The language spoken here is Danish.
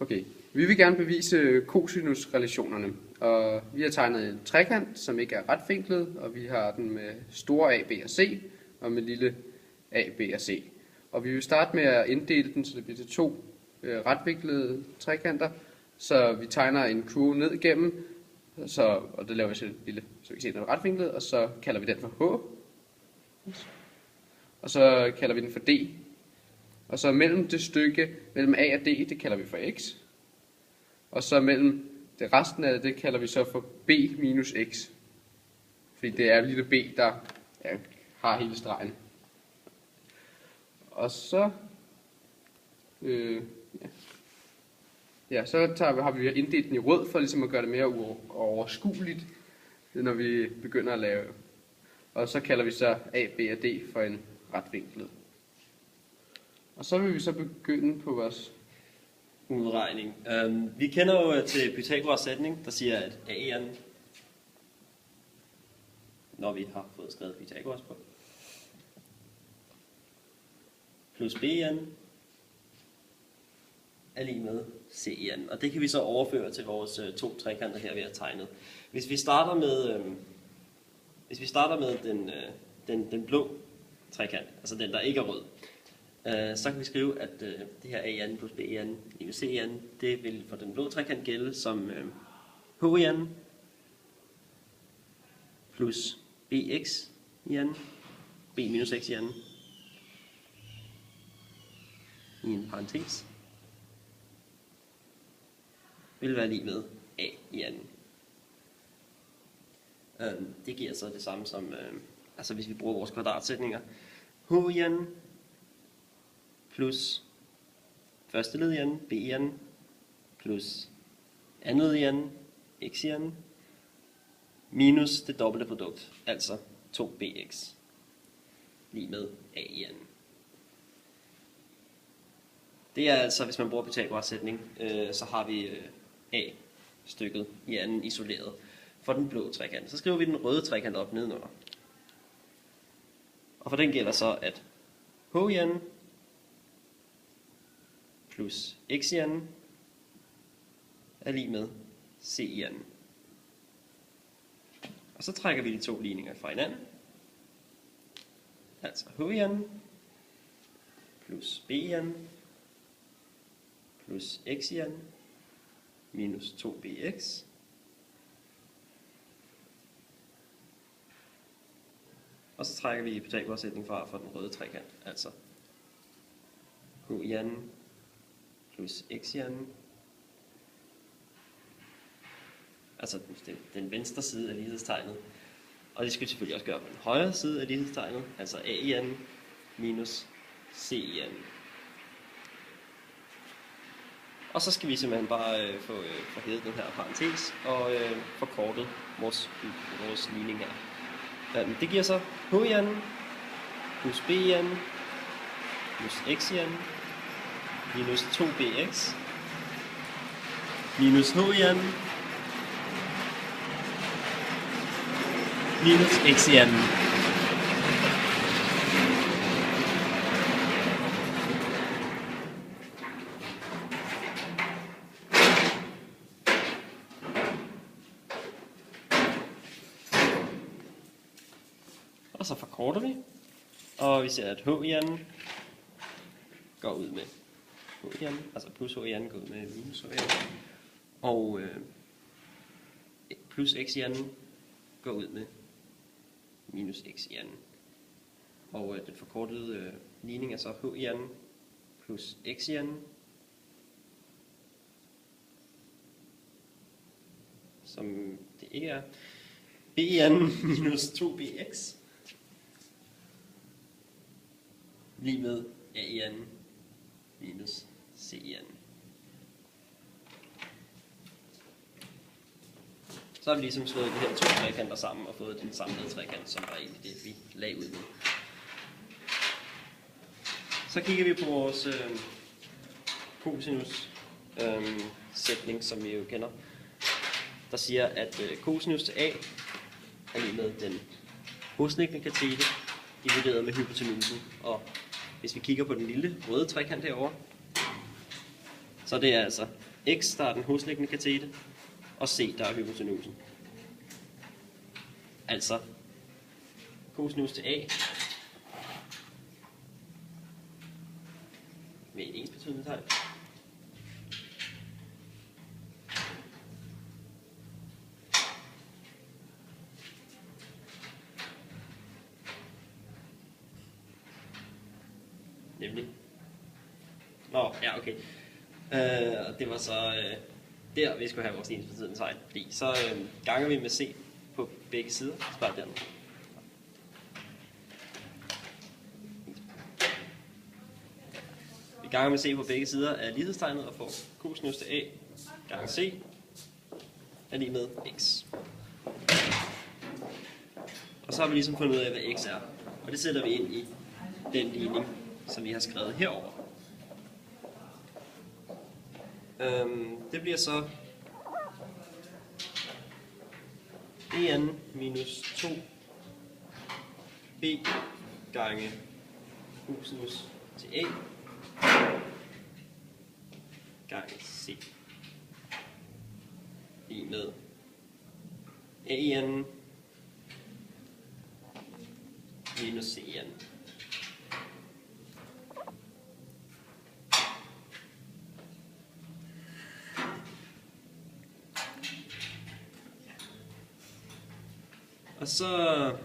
Okay, vi vil gerne bevise cosinusrelationerne, og vi har tegnet en trekant, som ikke er retvinklet, og vi har den med store A, B og C, og med lille A, B og C. Og vi vil starte med at inddele den, så det bliver til to retvinklede trekanter, så vi tegner en kurve ned igennem, og det laver vi så lille, så vi kan se, den er retvinklet, og så kalder vi den for H, og så kalder vi den for D. Og så mellem det stykke, mellem A og D, det kalder vi for X. Og så mellem det resten af det kalder vi så for B minus X. Fordi det er lille B, der har hele stregen. Og så, så har vi inddelt den i rød, for ligesom at gøre det mere overskueligt, når vi begynder at lave. Og så kalder vi så A, B og D for en retvinklet. Og så vil vi så begynde på vores udregning. Vi kender jo til Pythagoras sætning, der siger, at A'en, når vi har fået skrevet Pythagoras på, plus B'en er lige med C'en. Og det kan vi så overføre til vores to trekanter her, vi har tegnet. Hvis vi starter med den blå trekant, altså den, der ikke er rød, så kan vi skrive, at det her A'en plus B'en minus C'en, det vil for den blå trekant gælde som H'en plus Bx i n, B minus X i n, i en parentes, vil være lige med A i n. Det giver så det samme som, altså hvis vi bruger vores kvadratsætninger, H i n plus første led i n, b i n, plus andet led i n, x i n, minus det dobbelte produkt, altså 2bx, lige med a i n. Det er altså, hvis man bruger Pythagoras sætning, så har vi a-stykket i anden isoleret for den blå trekant. Så skriver vi den røde trekant op nedenunder. Og for den gælder så, at h i n plus x i n er lige med c i n. Og så trækker vi de to ligninger fra hinanden. Altså h i n plus b i n plus x i n minus 2bx og så trækker vi Pythagoras sætning fra for den røde trekant, altså h i n plus x i n, altså den venstre side af lighedstegnet, og det skal vi selvfølgelig også gøre på den højre side af lighedstegnet, altså a i n minus c i n. Og så skal vi simpelthen bare få hævet den her parentes og forkortet vores ligning her. Det giver så h i n plus b i n plus x i n minus 2bx minus h i n minus x i n. Og så forkorter vi, og vi ser, at h i n går ud med h i n, altså plus h i n går ud med minus h i n, og plus x i n går ud med minus x i n. Og den forkortede ligning er så h i n plus x i n, som det ikke er, b i n minus 2bx, lige med a i n minus c i n. Så har vi ligesom slået de her to trekanter sammen og fået den samlede trekant, som var egentlig det, vi lagde ud med. Så kigger vi på vores cosinus sætning, som vi jo kender, der siger, at cosinus til a er lige med den hosliggende katete divideret med hypotenusen. Og hvis vi kigger på den lille røde trekant herovre, Så det er altså x, der er den hosliggende katete, og c, der er hypotenusen. Altså cosinus til a med et ensbetydende tegn. Nemlig. Nå, ja, okay. Det var så der, vi skulle have vores ensbetydende tegn. Fordi så ganger vi med c på begge sider. Så bare den. Vi ganger med c på begge sider af lighedstegnet og får cosinus til a gange c er lige med x. Og så har vi ligesom fundet ud af, hvad x er. Og det sætter vi ind i den ligning, som vi har skrevet herover. Det bliver så en minus 2 b gange cosinus til a gange c lige med a minus c. Og så